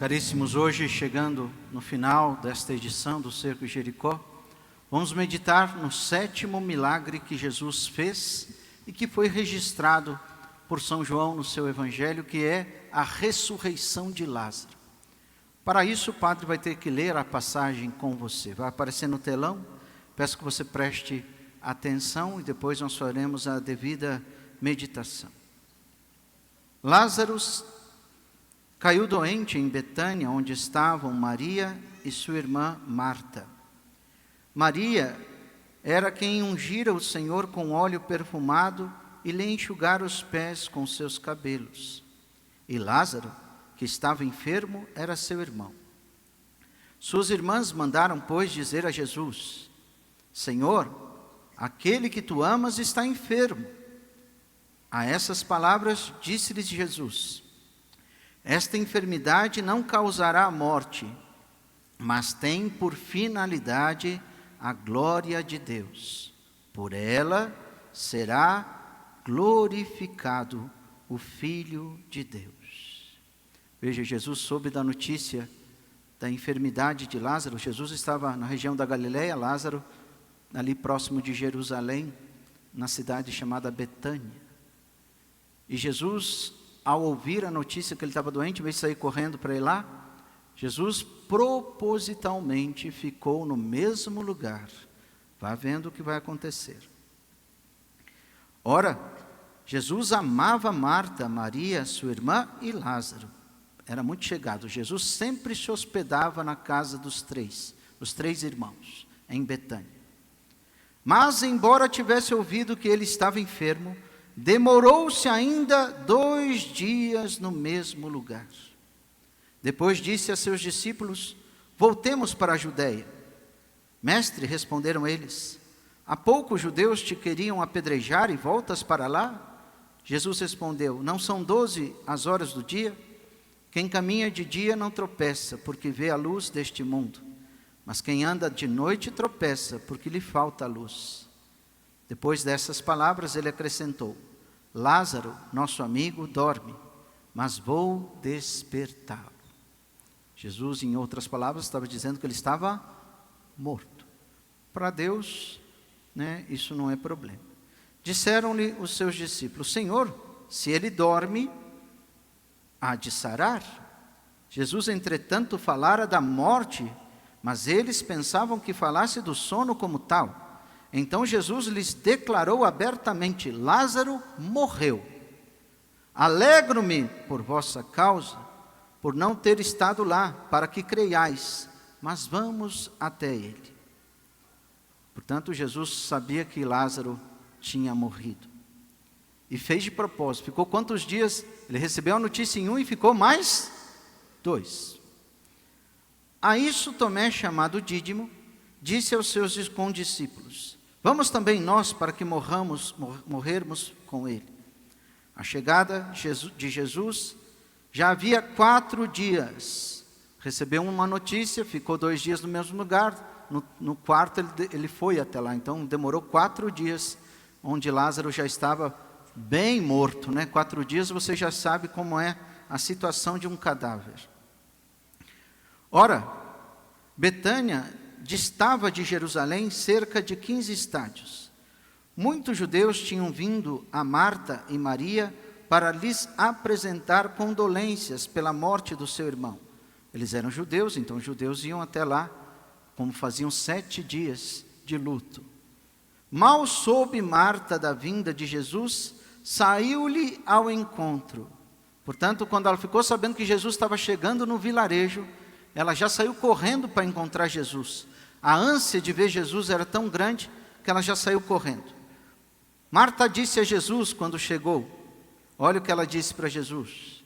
Caríssimos, hoje chegando no final desta edição do Cerco de Jericó, vamos meditar no 7º milagre que Jesus fez e que foi registrado por São João no seu Evangelho, que é a ressurreição de Lázaro. Para isso o padre vai ter que ler a passagem com você, vai aparecer no telão, peço que você preste atenção e depois nós faremos a devida meditação. Lázaro caiu doente em Betânia, onde estavam Maria e sua irmã Marta. Maria era quem ungira o Senhor com óleo perfumado e lhe enxugara os pés com seus cabelos. E Lázaro, que estava enfermo, era seu irmão. Suas irmãs mandaram, pois, dizer a Jesus: Senhor, aquele que tu amas está enfermo. A essas palavras disse-lhes Jesus: esta enfermidade não causará a morte, mas tem por finalidade a glória de Deus. Por ela será glorificado o Filho de Deus. Veja, Jesus soube da notícia da enfermidade de Lázaro. Jesus estava na região da Galileia, Lázaro ali próximo de Jerusalém, na cidade chamada Betânia. E Jesus, ao ouvir a notícia que ele estava doente, em vez de sair correndo para ir lá, Jesus propositalmente ficou no mesmo lugar. Vá vendo o que vai acontecer. Ora, Jesus amava Marta, Maria, sua irmã e Lázaro. Era muito chegado. Jesus sempre se hospedava na casa dos três irmãos, em Betânia. Mas, embora tivesse ouvido que ele estava enfermo, demorou-se ainda 2 dias no mesmo lugar. Depois disse a seus discípulos: voltemos para a Judeia. Mestre, responderam eles, há pouco os judeus te queriam apedrejar e voltas para lá? Jesus respondeu: não são 12 as horas do dia? Quem caminha de dia não tropeça, porque vê a luz deste mundo. Mas quem anda de noite tropeça, porque lhe falta a luz. Depois dessas palavras ele acrescentou: Lázaro, nosso amigo, dorme, mas vou despertá-lo. Jesus, em outras palavras, estava dizendo que ele estava morto. Para Deus, isso não é problema. Disseram-lhe os seus discípulos: Senhor, se ele dorme, há de sarar. Jesus, entretanto, falara da morte, mas eles pensavam que falasse do sono como tal. Então Jesus lhes declarou abertamente: Lázaro morreu. Alegro-me por vossa causa, por não ter estado lá, para que creiais, mas vamos até ele. Portanto, Jesus sabia que Lázaro tinha morrido. E fez de propósito. Ficou quantos dias? Ele recebeu a notícia em 1 e ficou mais 2. A isso Tomé, chamado Dídimo, disse aos seus condiscípulos: vamos também nós para que morrermos com ele. A chegada de Jesus já havia 4 dias. Recebeu uma notícia, ficou 2 dias no mesmo lugar. No quarto ele foi até lá. Então demorou 4 dias, onde Lázaro já estava bem morto. 4 dias você já sabe como é a situação de um cadáver. Ora, Betânia distava de Jerusalém cerca de 15 estádios. Muitos judeus tinham vindo a Marta e Maria para lhes apresentar condolências pela morte do seu irmão. Eles eram judeus, então os judeus iam até lá, como faziam 7 dias de luto. Mal soube Marta da vinda de Jesus, saiu-lhe ao encontro. Portanto, quando ela ficou sabendo que Jesus estava chegando no vilarejo, ela já saiu correndo para encontrar Jesus. A ânsia de ver Jesus era tão grande que ela já saiu correndo. Marta disse a Jesus quando chegou, olha o que ela disse para Jesus: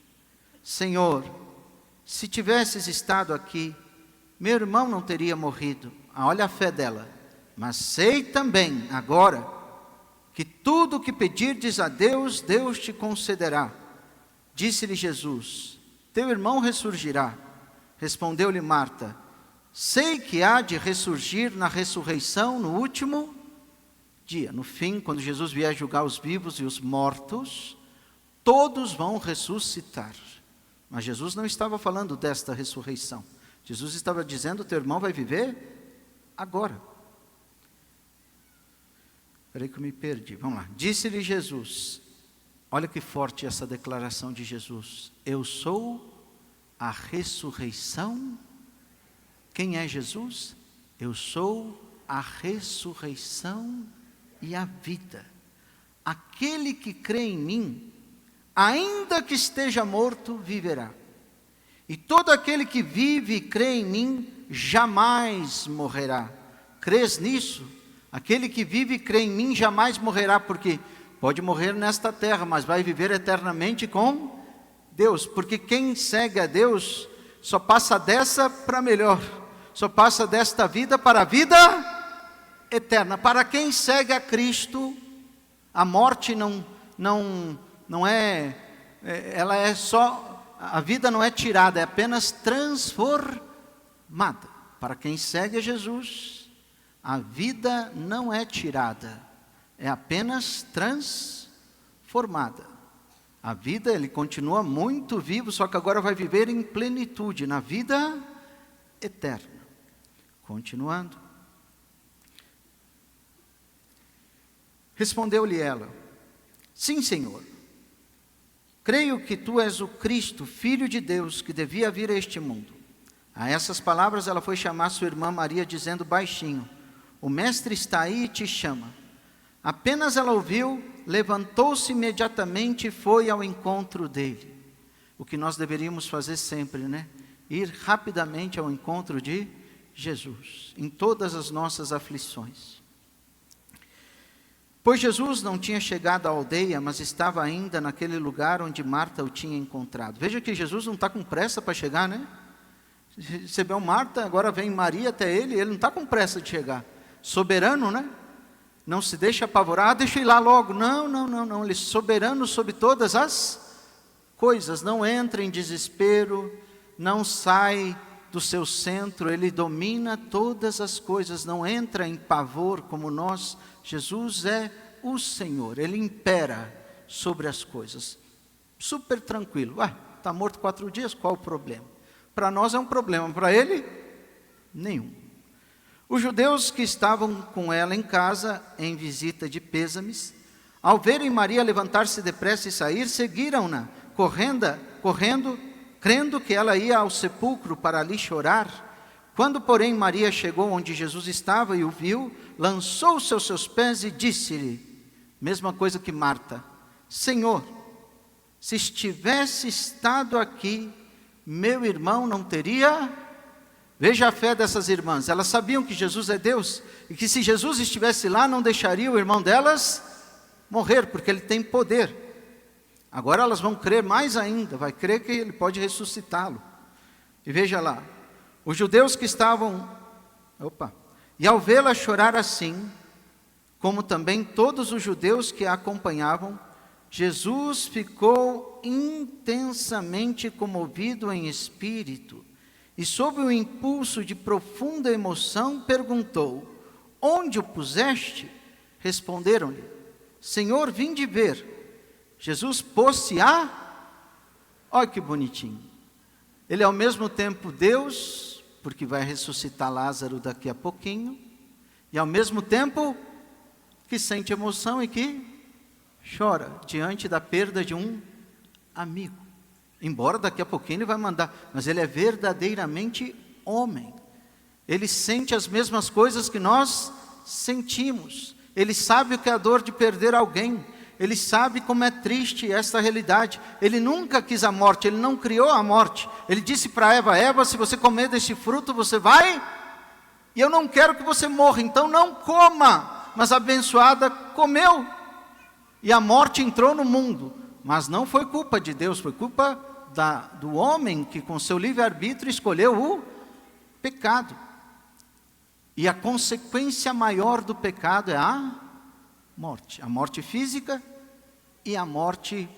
Senhor, se tivesses estado aqui, meu irmão não teria morrido. Olha a fé dela. Mas sei também agora que tudo o que pedirdes a Deus, Deus te concederá. Disse-lhe Jesus: teu irmão ressurgirá. Respondeu-lhe Marta: sei que há de ressurgir na ressurreição no último dia. No fim, quando Jesus vier julgar os vivos e os mortos, todos vão ressuscitar. Mas Jesus não estava falando desta ressurreição. Jesus estava dizendo: teu irmão vai viver agora. Espera aí que eu me perdi, vamos lá. Disse-lhe Jesus, olha que forte essa declaração de Jesus: eu sou a ressurreição. Quem é Jesus? Eu sou a ressurreição e a vida. Aquele que crê em mim, ainda que esteja morto, viverá. E todo aquele que vive e crê em mim, jamais morrerá. Crês nisso? Aquele que vive e crê em mim, jamais morrerá, porque pode morrer nesta terra, mas vai viver eternamente com Deus. Porque quem segue a Deus, só passa dessa para melhor. Só passa desta vida para a vida eterna. Para quem segue a Cristo, a morte não é, ela é só, a vida não é tirada, é apenas transformada. Para quem segue a Jesus, a vida não é tirada, é apenas transformada. A vida, ele continua muito vivo, só que agora vai viver em plenitude, na vida eterna. Continuando. Respondeu-lhe ela: sim, Senhor. Creio que tu és o Cristo, Filho de Deus, que devia vir a este mundo. A essas palavras ela foi chamar sua irmã Maria, dizendo baixinho: o mestre está aí e te chama. Apenas ela ouviu, levantou-se imediatamente e foi ao encontro dele. O que nós deveríamos fazer sempre, né? Ir rapidamente ao encontro de Jesus, em todas as nossas aflições. Pois Jesus não tinha chegado à aldeia, mas estava ainda naquele lugar onde Marta o tinha encontrado. Veja que Jesus não está com pressa para chegar, né? Recebeu Marta, agora vem Maria até ele não está com pressa de chegar. Soberano, né? Não se deixa apavorar, deixa eu ir lá logo. Não, ele é soberano sobre todas as coisas. Não entra em desespero, não sai do seu centro, ele domina todas as coisas, não entra em pavor como nós. Jesus é o Senhor, ele impera sobre as coisas, super tranquilo. Está morto 4 dias, qual o problema? Para nós é um problema, para ele, nenhum. Os judeus que estavam com ela em casa, em visita de pêsames, ao verem Maria levantar-se depressa e sair, seguiram-na, correndo, crendo que ela ia ao sepulcro para ali chorar. Quando, porém, Maria chegou onde Jesus estava e o viu, lançou-se aos seus pés e disse-lhe, mesma coisa que Marta: Senhor, se estivesse estado aqui, meu irmão não teria... Veja a fé dessas irmãs, elas sabiam que Jesus é Deus, e que se Jesus estivesse lá, não deixaria o irmão delas morrer, porque ele tem poder. Agora elas vão crer mais ainda, vai crer que ele pode ressuscitá-lo. E veja lá, os judeus que estavam... E ao vê-la chorar assim, como também todos os judeus que a acompanhavam, Jesus ficou intensamente comovido em espírito, e sob o impulso de profunda emoção, perguntou: onde o puseste? Responderam-lhe: Senhor, vim de ver. Jesus pôs-se a... Olha que bonitinho. Ele é ao mesmo tempo Deus, porque vai ressuscitar Lázaro daqui a pouquinho, e ao mesmo tempo que sente emoção e que chora diante da perda de um amigo. Embora daqui a pouquinho ele vai mandar, mas ele é verdadeiramente homem. Ele sente as mesmas coisas que nós sentimos. Ele sabe o que é a dor de perder alguém. Ele sabe como é triste esta realidade. Ele nunca quis a morte, ele não criou a morte. Ele disse para Eva: Eva, se você comer deste fruto, você vai... E eu não quero que você morra, então não coma. Mas a abençoada comeu. E a morte entrou no mundo. Mas não foi culpa de Deus, foi culpa do homem que com seu livre-arbítrio escolheu o pecado. E a consequência maior do pecado é a morte física e a morte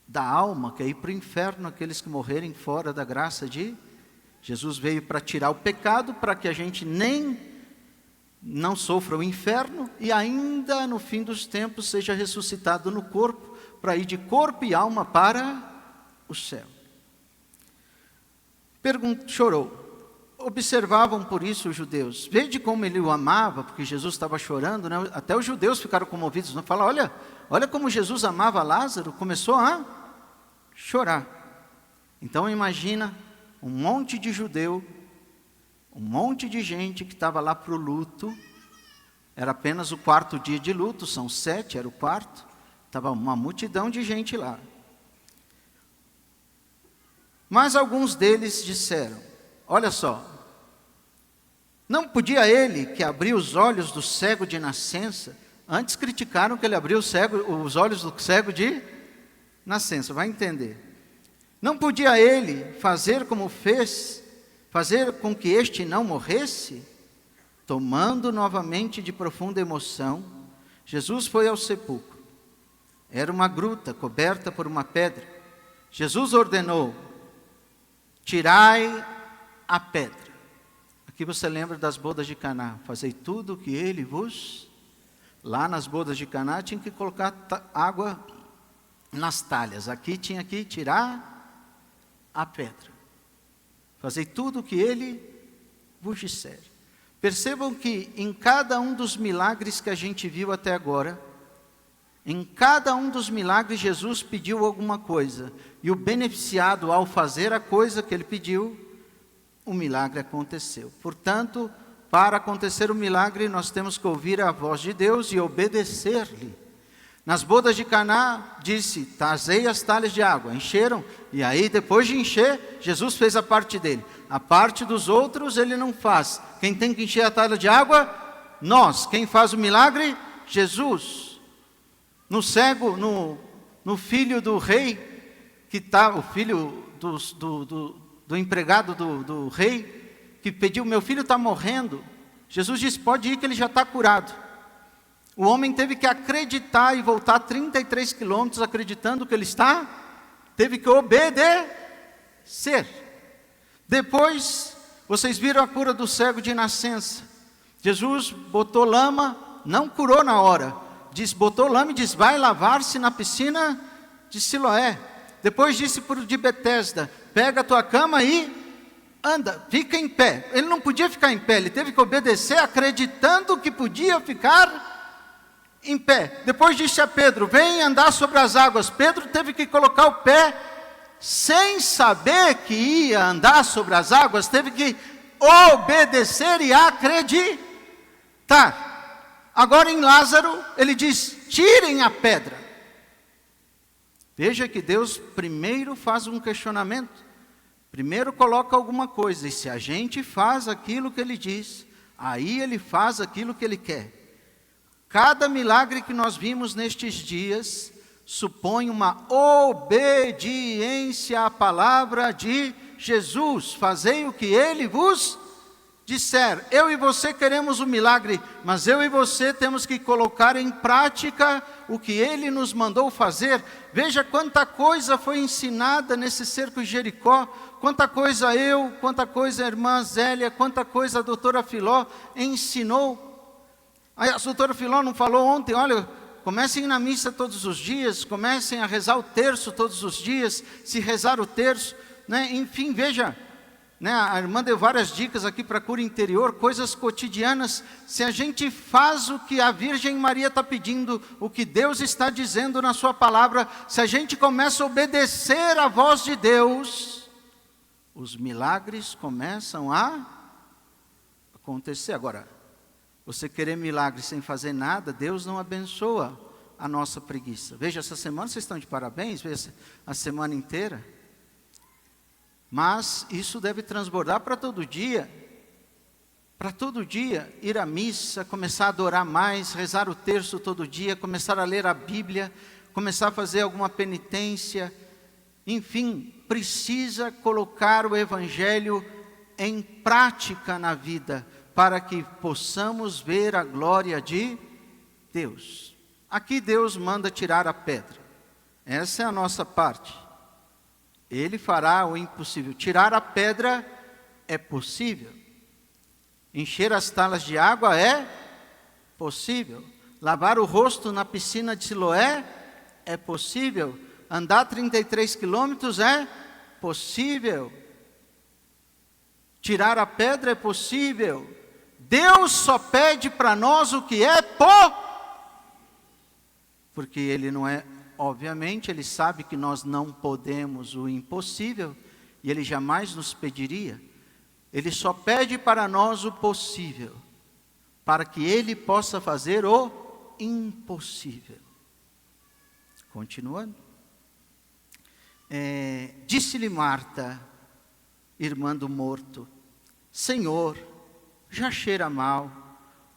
da alma, que é ir para o inferno, aqueles que morrerem fora da graça de Jesus. Veio para tirar o pecado, para que a gente não sofra o inferno, e ainda no fim dos tempos seja ressuscitado no corpo, para ir de corpo e alma para o céu. chorou. Observavam por isso os judeus. Veja como ele o amava, porque Jesus estava chorando, né? Até os judeus ficaram comovidos. Não fala, olha como Jesus amava Lázaro. Começou a chorar. Então imagina um monte de judeu, um monte de gente que estava lá para o luto. Era apenas o 4º dia de luto, são 7, era o 4º. Estava uma multidão de gente lá. Mas alguns deles disseram, olha só, não podia ele que abriu os olhos do cego de nascença? Antes criticaram que ele abriu os olhos do cego de nascença, vai entender. Não podia ele fazer como fez, fazer com que este não morresse? Tomando novamente de profunda emoção, Jesus foi ao sepulcro. Era uma gruta coberta por uma pedra. Jesus ordenou, tirai a pedra. Aqui você lembra das bodas de Caná. Fazei tudo o que ele vos... Lá nas bodas de Caná tinha que colocar água nas talhas. Aqui tinha que tirar a pedra. Fazei tudo o que ele vos disser. Percebam que em cada um dos milagres que a gente viu até agora, em cada um dos milagres Jesus pediu alguma coisa. E o beneficiado, ao fazer a coisa que ele pediu, o milagre aconteceu. Portanto, para acontecer o milagre, nós temos que ouvir a voz de Deus e obedecer-lhe. Nas bodas de Caná, disse, trazei as talhas de água. Encheram, e aí depois de encher, Jesus fez a parte dele. A parte dos outros, ele não faz. Quem tem que encher a talha de água? Nós. Quem faz o milagre? Jesus. No cego, no filho do rei, que está, o filho do empregado do rei, que pediu, meu filho está morrendo. Jesus disse, pode ir que ele já está curado. O homem teve que acreditar e voltar 33 quilômetros acreditando que ele está, teve que obedecer. Depois, vocês viram a cura do cego de nascença. Jesus botou lama, não curou na hora. Botou lama e disse, vai lavar-se na piscina de Siloé. Depois disse para o de Betesda, pega a tua cama e anda, fica em pé. Ele não podia ficar em pé, ele teve que obedecer acreditando que podia ficar em pé. Depois disse a Pedro, vem andar sobre as águas. Pedro teve que colocar o pé, sem saber que ia andar sobre as águas, teve que obedecer e acreditar. Agora em Lázaro, ele diz, tirem a pedra. Veja que Deus primeiro faz um questionamento. Primeiro coloca alguma coisa, e se a gente faz aquilo que ele diz, aí ele faz aquilo que ele quer. Cada milagre que nós vimos nestes dias, supõe uma obediência à palavra de Jesus. Fazei o que ele vos disser. Eu e você queremos o milagre, mas eu e você temos que colocar em prática o que ele nos mandou fazer. Veja quanta coisa foi ensinada nesse cerco de Jericó, quanta coisa quanta coisa a irmã Zélia, quanta coisa a doutora Filó ensinou. A doutora Filó não falou ontem, olha, comecem a ir na missa todos os dias, comecem a rezar o terço todos os dias, se rezar o terço, né? Enfim, veja, né, a irmã deu várias dicas aqui para a cura interior, coisas cotidianas. Se a gente faz o que a Virgem Maria está pedindo, o que Deus está dizendo na sua palavra, se a gente começa a obedecer à voz de Deus, os milagres começam a acontecer. Agora, você querer milagre sem fazer nada, Deus não abençoa a nossa preguiça. Veja, essa semana vocês estão de parabéns, veja a semana inteira. Mas isso deve transbordar para todo dia. Para todo dia, ir à missa, começar a adorar mais, rezar o terço todo dia, começar a ler a Bíblia, começar a fazer alguma penitência. Enfim, precisa colocar o Evangelho em prática na vida, para que possamos ver a glória de Deus. Aqui Deus manda tirar a pedra. Essa é a nossa parte. Ele fará o impossível. Tirar a pedra é possível. Encher as talhas de água é possível. Lavar o rosto na piscina de Siloé é possível. Andar 33 quilômetros é possível. tirar a pedra é possível. Deus só pede para nós o que é porque Ele não é, obviamente, Ele sabe que nós não podemos o impossível, e Ele jamais nos pediria. Ele só pede para nós o possível, para que Ele possa fazer o impossível. Continuando. Disse-lhe Marta, irmã do morto: Senhor, já cheira mal,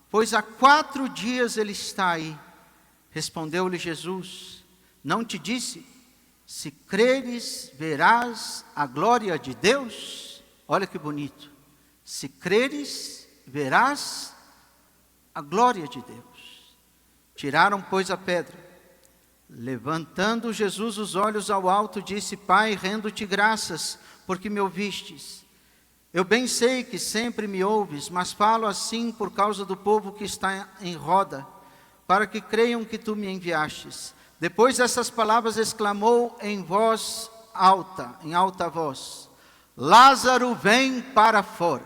pois há 4 dias ele está aí. Respondeu-lhe Jesus: não te disse, se creres, verás a glória de Deus? Olha que bonito. Se creres, verás a glória de Deus. Tiraram, pois, a pedra. Levantando Jesus os olhos ao alto, disse: Pai, rendo-te graças, porque me ouvistes. Eu bem sei que sempre me ouves, mas falo assim por causa do povo que está em roda, para que creiam que tu me enviastes. Depois dessas palavras exclamou em alta voz: Lázaro, vem para fora.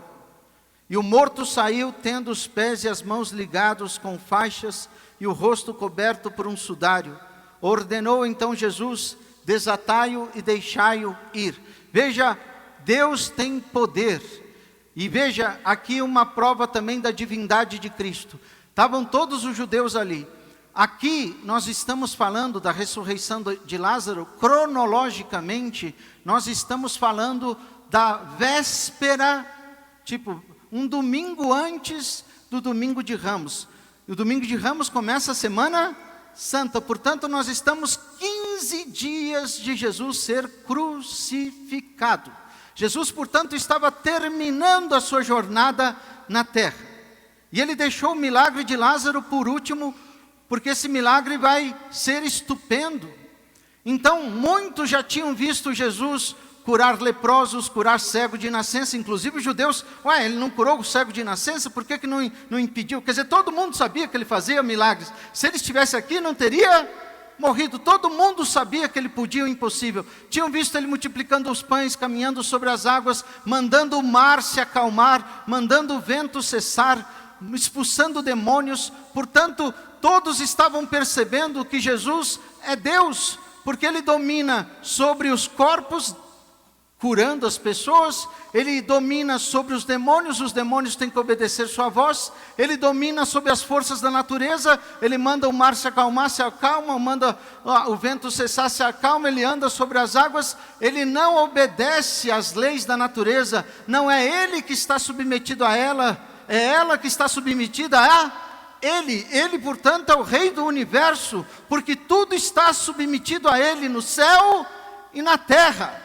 E o morto saiu, tendo os pés e as mãos ligados com faixas e o rosto coberto por um sudário. Ordenou então Jesus: desatai-o e deixai-o ir. Veja, Deus tem poder. E veja aqui uma prova também da divindade de Cristo. Estavam todos os judeus ali. Aqui nós estamos falando da ressurreição de Lázaro. Cronologicamente, nós estamos falando da véspera, tipo um domingo antes do domingo de Ramos. E o domingo de Ramos começa a semana Santa. Portanto, nós estamos 15 dias de Jesus ser crucificado. Jesus, portanto, estava terminando a sua jornada na terra. E ele deixou o milagre de Lázaro por último, porque esse milagre vai ser estupendo. Então, muitos já tinham visto Jesus curar leprosos, curar cego de nascença. Inclusive os judeus: ele não curou o cego de nascença, por que não impediu? Quer dizer, todo mundo sabia que ele fazia milagres. Se ele estivesse aqui, não teria morrido. Todo mundo sabia que ele podia o impossível. Tinham visto ele multiplicando os pães, caminhando sobre as águas, mandando o mar se acalmar, mandando o vento cessar, expulsando demônios. Portanto, todos estavam percebendo que Jesus é Deus, porque Ele domina sobre os corpos, curando as pessoas. Ele domina sobre os demônios têm que obedecer sua voz. Ele domina sobre as forças da natureza. Ele manda o mar se acalmar, se acalma, manda o vento cessar, se acalma. Ele anda sobre as águas. Ele não obedece às leis da natureza. Não é ele que está submetido a ela, é ela que está submetida a ele. Ele, portanto, é o rei do universo, porque tudo está submetido a ele, no céu e na terra.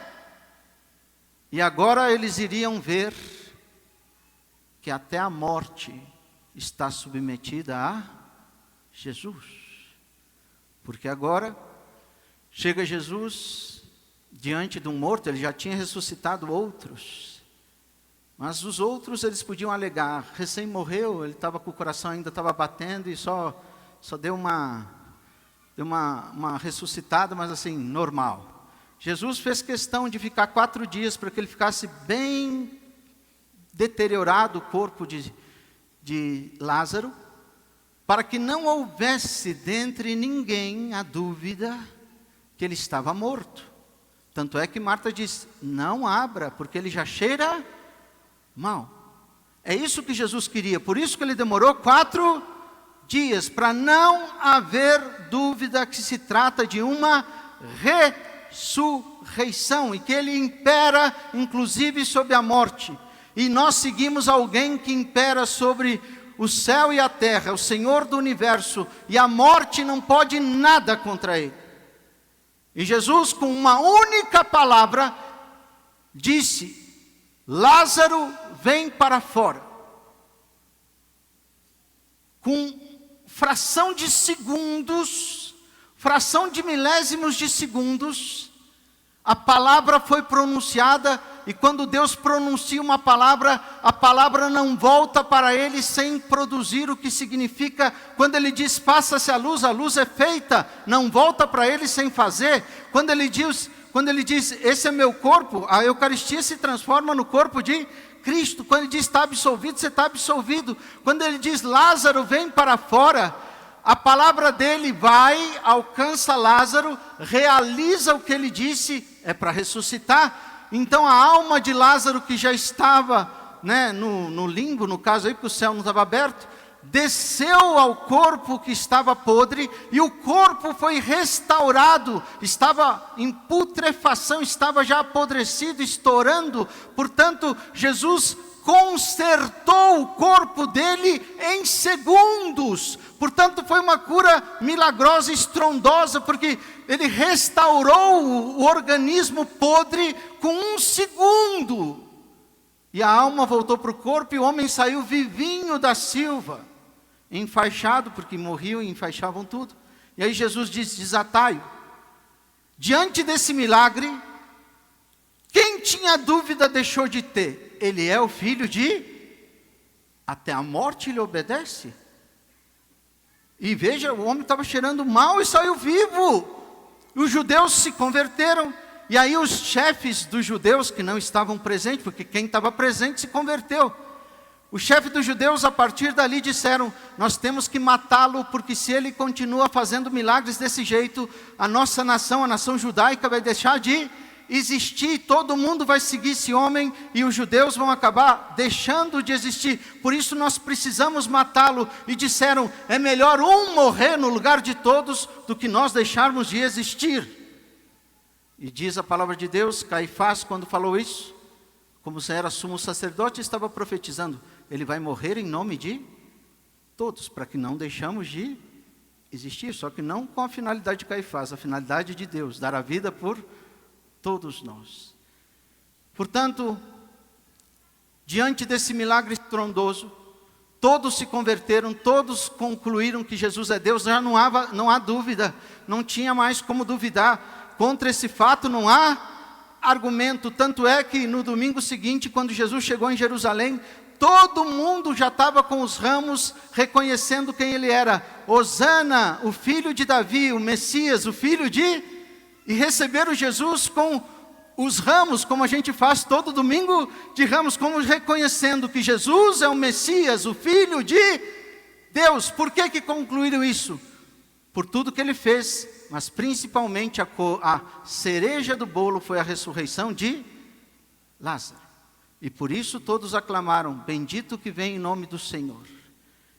E agora eles iriam ver que até a morte está submetida a Jesus. Porque agora chega Jesus diante de um morto. Ele já tinha ressuscitado outros, mas os outros eles podiam alegar: recém morreu, ele estava com o coração ainda estava batendo e só deu uma ressuscitada, mas assim, normal. Jesus fez questão de ficar 4 dias para que ele ficasse bem deteriorado o corpo de Lázaro, para que não houvesse dentre ninguém a dúvida que ele estava morto. Tanto é que Marta disse: não abra, porque ele já cheira mal. É isso que Jesus queria, por isso que ele demorou 4 dias, para não haver dúvida que se trata de uma ressurreição, e que ele impera inclusive sobre a morte. E nós seguimos alguém que impera sobre o céu e a terra, o Senhor do universo, e a morte não pode nada contra ele. E Jesus, com uma única palavra, disse: Lázaro, vem para fora. Com fração de segundos, fração de milésimos de segundos, a palavra foi pronunciada. E quando Deus pronuncia uma palavra, a palavra não volta para ele sem produzir o que significa. Quando ele diz: faça-se a luz é feita, não volta para ele sem fazer. Quando ele diz: quando ele diz, esse é meu corpo, a Eucaristia se transforma no corpo de Cristo. Quando ele diz, está absolvido, você está absolvido. Quando ele diz, Lázaro, vem para fora, a palavra dele vai, alcança Lázaro, realiza o que ele disse, é para ressuscitar. Então a alma de Lázaro, que já estava, né, no limbo, no caso aí, porque o céu não estava aberto, desceu ao corpo que estava podre, e o corpo foi restaurado, estava em putrefação, estava já apodrecido, estourando. Portanto, Jesus consertou o corpo dele em segundos. Portanto, foi uma cura milagrosa, estrondosa, porque ele restaurou o organismo podre com 1 segundo. E a alma voltou para o corpo, e o homem saiu vivinho da silva, enfaixado, porque morriam e enfaixavam tudo. E aí Jesus diz, desatai-o. Diante desse milagre, quem tinha dúvida deixou de ter. Ele é o filho de... até a morte lhe obedece. E veja, o homem estava cheirando mal e saiu vivo. Os judeus se converteram. E aí os chefes dos judeus que não estavam presentes, porque quem estava presente se converteu. Os chefes dos judeus, a partir dali, disseram, nós temos que matá-lo, porque se ele continua fazendo milagres desse jeito, a nossa nação, a nação judaica, vai deixar de existir. Todo mundo vai seguir esse homem, e os judeus vão acabar deixando de existir. Por isso nós precisamos matá-lo. E disseram, é melhor um morrer no lugar de todos, do que nós deixarmos de existir. E diz a palavra de Deus, Caifás, quando falou isso, como se era sumo sacerdote, estava profetizando, ele vai morrer em nome de todos, para que não deixamos de existir, só que não com a finalidade de Caifás, a finalidade de Deus, dar a vida por todos nós. Portanto, diante desse milagre estrondoso, todos se converteram, todos concluíram que Jesus é Deus, já não há dúvida, não tinha mais como duvidar. Contra esse fato não há argumento. Tanto é que no domingo seguinte, quando Jesus chegou em Jerusalém, todo mundo já estava com os ramos, reconhecendo quem ele era. Hosana, o filho de Davi, o Messias, o filho de... E receberam Jesus com os ramos, como a gente faz todo domingo de ramos, como reconhecendo que Jesus é o Messias, o filho de Deus. Por que concluíram isso? Por tudo que ele fez, mas principalmente a cereja do bolo foi a ressurreição de Lázaro. E por isso todos aclamaram, bendito que vem em nome do Senhor.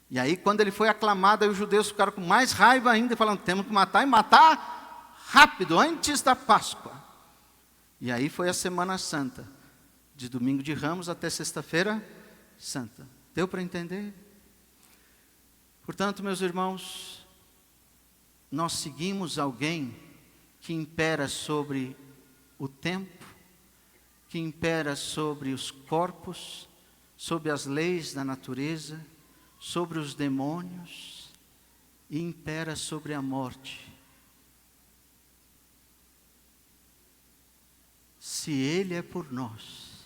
E aí quando ele foi aclamado, aí os judeus ficaram com mais raiva ainda, falando, temos que matar, e matar rápido, antes da Páscoa. E aí foi a Semana Santa, de domingo de Ramos até sexta-feira santa. Deu para entender? Portanto, meus irmãos, nós seguimos alguém que impera sobre o tempo, que impera sobre os corpos, sobre as leis da natureza, sobre os demônios, e impera sobre a morte. Se Ele é por nós,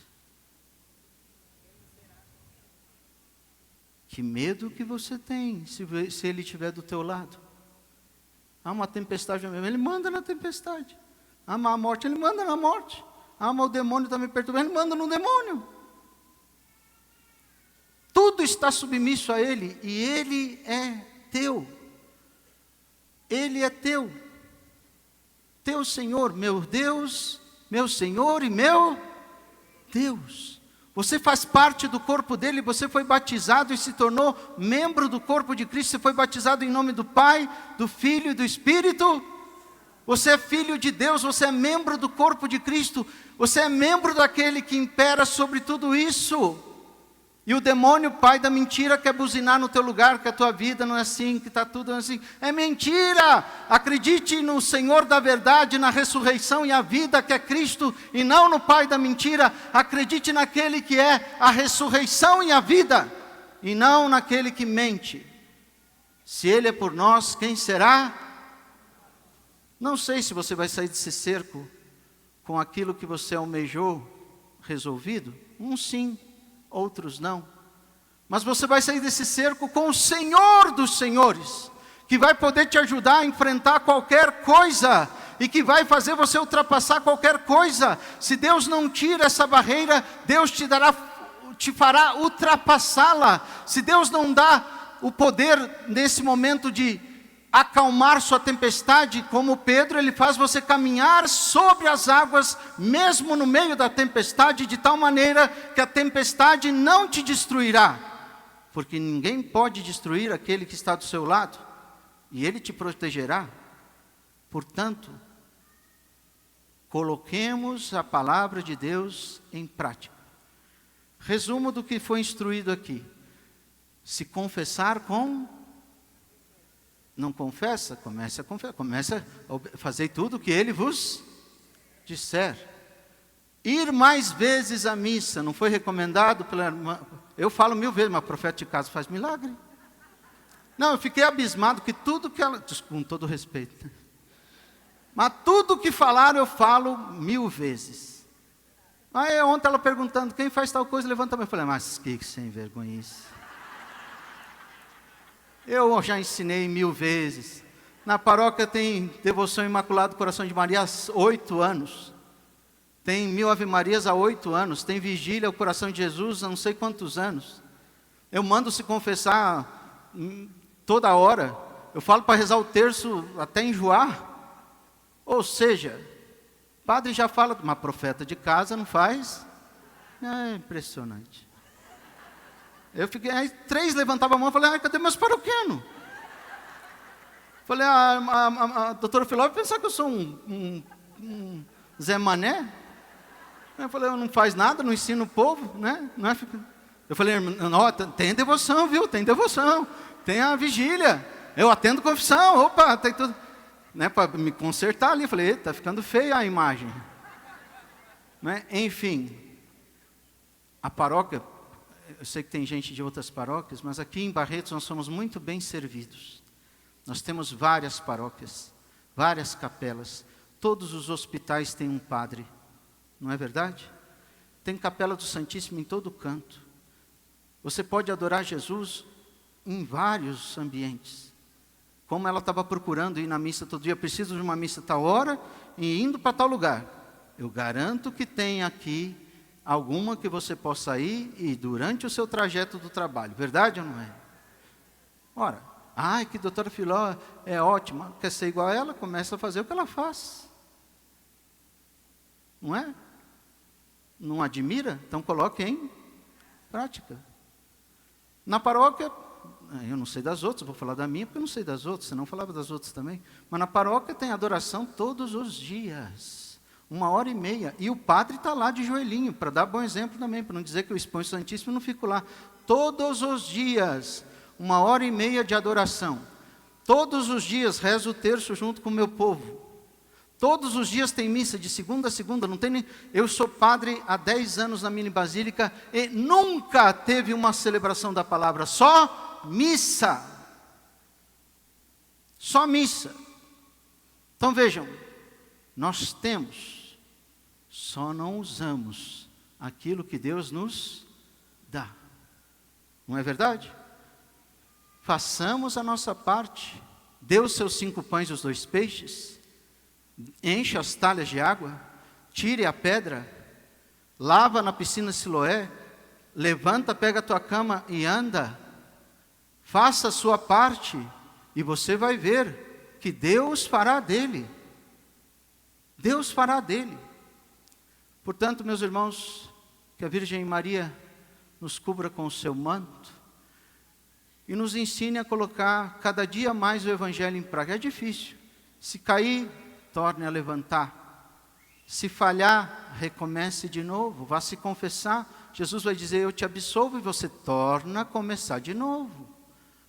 que medo que você tem se Ele estiver do teu lado? Há uma tempestade, Ele manda na tempestade. Há uma morte, Ele manda na morte. Há o demônio está me perturbando, Ele manda no demônio. Tudo está submisso a Ele, e Ele é teu. Ele é teu. Teu Senhor, meu Deus, meu Senhor e meu Deus. Você faz parte do corpo dele, você foi batizado e se tornou membro do corpo de Cristo. Você foi batizado em nome do Pai, do Filho e do Espírito. Você é filho de Deus, você é membro do corpo de Cristo. Você é membro daquele que impera sobre tudo isso. E o demônio, pai da mentira, quer buzinar no teu lugar, que a tua vida não é assim, que está tudo assim. É mentira! Acredite no Senhor da verdade, na ressurreição e a vida que é Cristo, e não no pai da mentira. Acredite naquele que é a ressurreição e a vida, e não naquele que mente. Se Ele é por nós, quem será? Não sei se você vai sair desse cerco com aquilo que você almejou resolvido. Uns sim, outros não. Mas você vai sair desse cerco com o Senhor dos Senhores, que vai poder te ajudar a enfrentar qualquer coisa. e que vai fazer você ultrapassar qualquer coisa. Se Deus não tira essa barreira, Deus te fará ultrapassá-la. Se Deus não dá o poder nesse momento de acalmar sua tempestade, como Pedro, ele faz você caminhar sobre as águas, mesmo no meio da tempestade, de tal maneira que a tempestade não te destruirá, porque ninguém pode destruir aquele que está do seu lado, e ele te protegerá. Portanto, coloquemos a palavra de Deus em prática. Resumo do que foi instruído aqui: se confessar com... Não confessa? Comece a confessar, comece a fazer tudo o que ele vos disser. Ir mais vezes à missa, não foi recomendado pela irmã? Eu falo 1000 vezes, mas profeta de casa faz milagre. Não, eu fiquei abismado que tudo que ela... Com todo respeito. Mas tudo que falaram eu falo 1000 vezes. Aí ontem ela perguntando, quem faz tal coisa, levanta a mão. Eu falei, mas que sem vergonha isso. Eu já ensinei 1000 vezes. Na paróquia tem devoção Imaculado Coração de Maria há 8 anos. Tem 1000 Ave Marias há 8 anos. Tem vigília ao Coração de Jesus há não sei quantos anos. Eu mando se confessar toda hora. Eu falo para rezar o terço até enjoar. Ou seja, o padre já fala, uma profeta de casa não faz. É impressionante. Eu fiquei, aí 3 levantavam a mão e falei, cadê meus paroquianos? Falei, a doutora Filó vai pensar que eu sou um Zé Mané? Eu falei, eu não faz nada, não ensino o povo, né? Não é, eu falei, não, tem devoção, viu? Tem devoção, tem a vigília, eu atendo confissão, opa, tem tudo. Né, para me consertar ali, eu falei, está ficando feia a imagem. Né? Enfim, a paróquia, eu sei que tem gente de outras paróquias, mas aqui em Barretos nós somos muito bem servidos. Nós temos várias paróquias, várias capelas, todos os hospitais têm um padre, não é verdade? Tem capela do Santíssimo em todo canto. Você pode adorar Jesus em vários ambientes. Como ela estava procurando ir na missa todo dia, preciso de uma missa tal hora e indo para tal lugar. Eu garanto que tem aqui alguma que você possa ir e durante o seu trajeto do trabalho. Verdade ou não é? Ora, que doutora Filó é ótima. Quer ser igual a ela? Começa a fazer o que ela faz. Não é? Não admira? Então coloque em prática. Na paróquia, eu não sei das outras, vou falar da minha porque eu não sei das outras, senão eu falava das outras também. Mas na paróquia tem adoração todos os dias. 1h30, e o padre está lá de joelhinho, para dar bom exemplo também, para não dizer que eu exponho o Santíssimo e não fico lá. Todos os dias, 1h30 de adoração. Todos os dias rezo o terço junto com o meu povo. Todos os dias tem missa, de segunda a segunda, não tem nem... Eu sou padre há 10 anos na mini basílica, e nunca teve uma celebração da palavra, só missa. Só missa. Então vejam, nós temos, só não usamos aquilo que Deus nos dá. Não é verdade? Façamos a nossa parte. Dê os seus 5 pães e os 2 peixes. Enche as talhas de água. Tire a pedra. Lava na piscina Siloé. Levanta, pega a tua cama e anda. Faça a sua parte. E você vai ver que Deus fará dele. Deus fará dele. Portanto, meus irmãos, que a Virgem Maria nos cubra com o seu manto e nos ensine a colocar cada dia mais o Evangelho em prática. É difícil. Se cair, torne a levantar. Se falhar, recomece de novo. Vá se confessar. Jesus vai dizer, eu te absolvo, e você torna a começar de novo.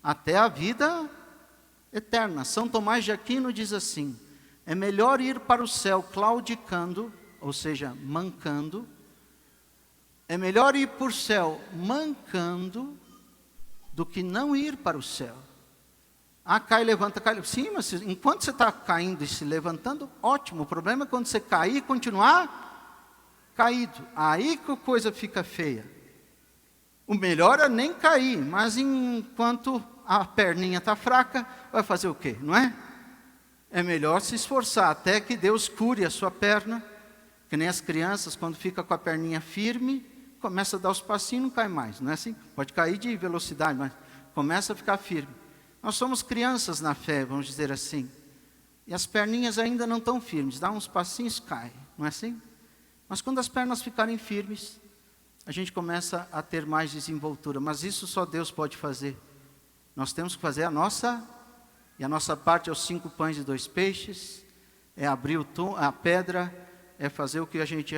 Até a vida eterna. São Tomás de Aquino diz assim, é melhor ir para o céu claudicando, ou seja, mancando. É melhor ir para o céu mancando do que não ir para o céu. Cai, levanta, cai. Sim, mas enquanto você está caindo e se levantando, ótimo. O problema é quando você cair e continuar caído. Aí que a coisa fica feia. O melhor é nem cair, mas enquanto a perninha está fraca, vai fazer o quê, não é? é melhor se esforçar até que Deus cure a sua perna, que nem as crianças, quando fica com a perninha firme, começa a dar os passinhos e não cai mais, não é assim? Pode cair de velocidade, mas começa a ficar firme. Nós somos crianças na fé, vamos dizer assim, e as perninhas ainda não estão firmes, dá uns passinhos, cai, não é assim? Mas quando as pernas ficarem firmes, a gente começa a ter mais desenvoltura, mas isso só Deus pode fazer. Nós temos que fazer a nossa parte é os 5 pães e 2 peixes, é abrir a pedra, é fazer o que a gente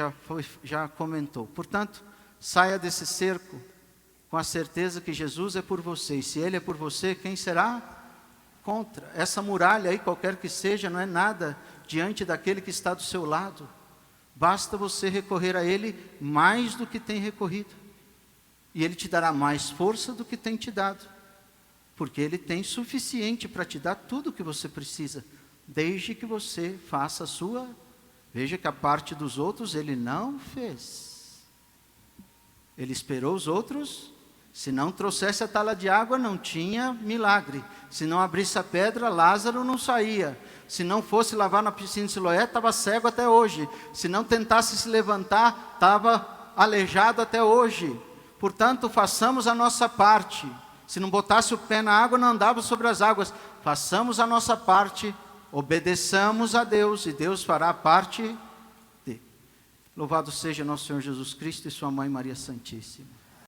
já comentou. Portanto, saia desse cerco com a certeza que Jesus é por você, e se Ele é por você, quem será contra? Essa muralha aí, qualquer que seja, não é nada diante daquele que está do seu lado. Basta você recorrer a Ele mais do que tem recorrido, e Ele te dará mais força do que tem te dado, porque Ele tem suficiente para te dar tudo o que você precisa, desde que você faça a sua. Veja que a parte dos outros Ele não fez. Ele esperou os outros. Se não trouxesse a tala de água, não tinha milagre. Se não abrisse a pedra, Lázaro não saía. Se não fosse lavar na piscina de Siloé, estava cego até hoje. Se não tentasse se levantar, estava aleijado até hoje. Portanto, façamos a nossa parte. Se não botasse o pé na água, não andava sobre as águas. Façamos a nossa parte, obedeçamos a Deus, e Deus fará a parte dele. Louvado seja nosso Senhor Jesus Cristo e sua Mãe Maria Santíssima.